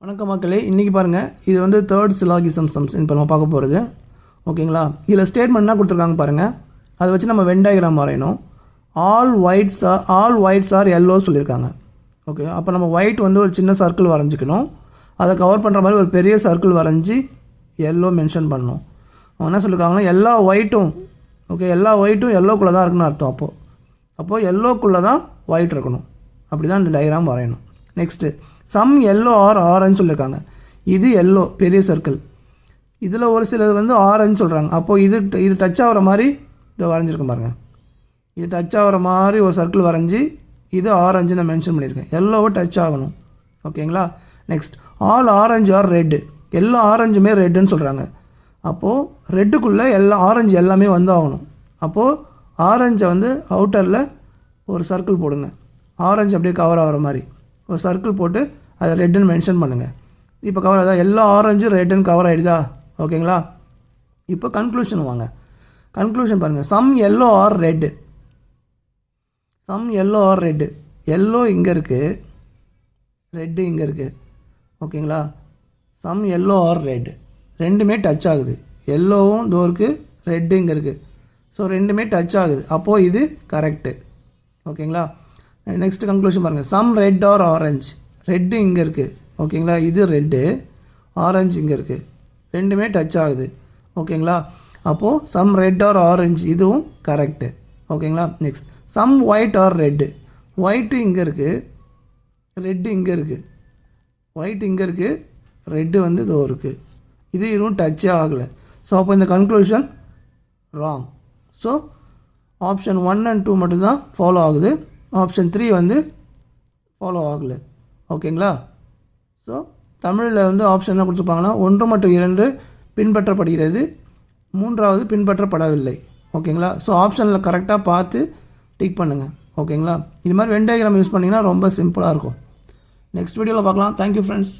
வணக்கம் மக்களே, இன்றைக்கி பாருங்கள், இது வந்து தேர்ட் சிலாகிசம் சம்ஸ் இப்போ நம்ம பார்க்க போகிறது. ஓகேங்களா? இதில் ஸ்டேட்மெண்ட்னா கொடுத்துருக்காங்க பாருங்கள். அதை வச்சு நம்ம வென் டயக்ராம் வரையணும். ஆல் ஒயிட்ஸ் ஆர் எல்லோ சொல்லியிருக்காங்க. ஓகே, அப்போ நம்ம ஒயிட் வந்து ஒரு சின்ன சர்க்கிள் வரைஞ்சிக்கணும். அதை கவர் பண்ணுற மாதிரி ஒரு பெரிய சர்க்கிள் வரைஞ்சி எல்லோ மென்ஷன் பண்ணணும். அவங்க என்ன சொல்லியிருக்காங்கன்னா, எல்லா ஒயிட்டும் எல்லோக்குள்ளே தான் இருக்குன்னு அர்த்தம். அப்போது எல்லோக்குள்ளே தான் ஒயிட் இருக்கணும். அப்படி தான் இந்த டயக்ராம் வரையணும். Next some yellow or orange சொல்லியிருக்காங்க. இது எல்லோ பெரிய சர்க்கிள், இதில் ஒரு சிலது வந்து ஆரஞ்சு சொல்கிறாங்க. அப்போது இது டச் ஆகிற மாதிரி இதை வரைஞ்சிருக்கேன் பாருங்கள். இது டச் ஆகிற மாதிரி ஒரு சர்க்கிள் வரைஞ்சி இது ஆரஞ்சு நான் மென்ஷன் பண்ணியிருக்கேன். எல்லோவை டச் ஆகணும். ஓகேங்களா? Next all orange or red, எல்லா ஆரஞ்சுமே ரெட்டுன்னு சொல்கிறாங்க. அப்போது ரெட்டுக்குள்ளே ஆரஞ்சு எல்லாமே வந்து ஆகணும். அப்போது ஆரஞ்சை வந்து அவுட்டரில் ஒரு சர்க்கிள் போடுங்க. ஆரஞ்சு அப்படியே கவர் ஆகிற மாதிரி ஒரு சர்க்கிள் போட்டு அதை ரெட்டுன்னு மென்ஷன் பண்ணுங்கள். இப்போ கவர் ஆகுதா? எல்லா ஆரஞ்சும் ரெட்டுன்னு கவர் ஆகிடுதா? ஓகேங்களா? இப்போ கன்க்ளூஷன் வாங்க. கன்க்ளூஷன் பாருங்கள். Some yellow or red, yellow இங்கே இருக்குது, ரெட்டு இங்கே இருக்குது. ஓகேங்களா? சம் எல்லோ ஆர் ரெட், ரெண்டுமே டச் ஆகுது. எல்லோவும் இதோ இருக்குது, ரெட்டு இங்கே இருக்குது. ஸோ ரெண்டுமே டச் ஆகுது. அப்போது இது கரெக்டு. ஓகேங்களா? நெக்ஸ்ட் கன்க்ளூஷன் பாருங்கள். Some red or orange, red இங்கே இருக்குது. ஓகேங்களா? இது ரெட்டு, ஆரஞ்சு இங்கே இருக்குது, ரெண்டுமே டச் ஆகுது. ஓகேங்களா? அப்போது சம் ரெட் ஆர் ஆரஞ்சு, இதுவும் கரெக்டு. ஓகேங்களா? Next sum white R red, white இங்கே இருக்குது, ரெட்டு இங்கே இருக்குது. ஒயிட் இங்கே இருக்குது, ரெட்டு வந்து இதோ இருக்குது. இதுவும் டச்சே ஆகலை. ஸோ அப்போ இந்த conclusion wrong. So option 1 and 2 மட்டும்தான் ஃபாலோ ஆகுது. ஆப்ஷன் 3 வந்து ஃபாலோ ஆகலை. ஓகேங்களா? ஸோ தமிழில் வந்து ஆப்ஷன் என்ன கொடுத்துருப்பாங்கன்னா, 1 மற்றும் 2 பின்பற்றப்படுகிறது, 3வது பின்பற்றப்படவில்லை. ஓகேங்களா? ஸோ ஆப்ஷனில் கரெக்டாக பார்த்து டிக் பண்ணுங்கள். ஓகேங்களா? இது மாதிரி வென் டயக்ராம் யூஸ் பண்ணிங்கன்னா ரொம்ப சிம்பிளாக இருக்கும். நெக்ஸ்ட் வீடியோவில் பார்க்கலாம். Thank you friends.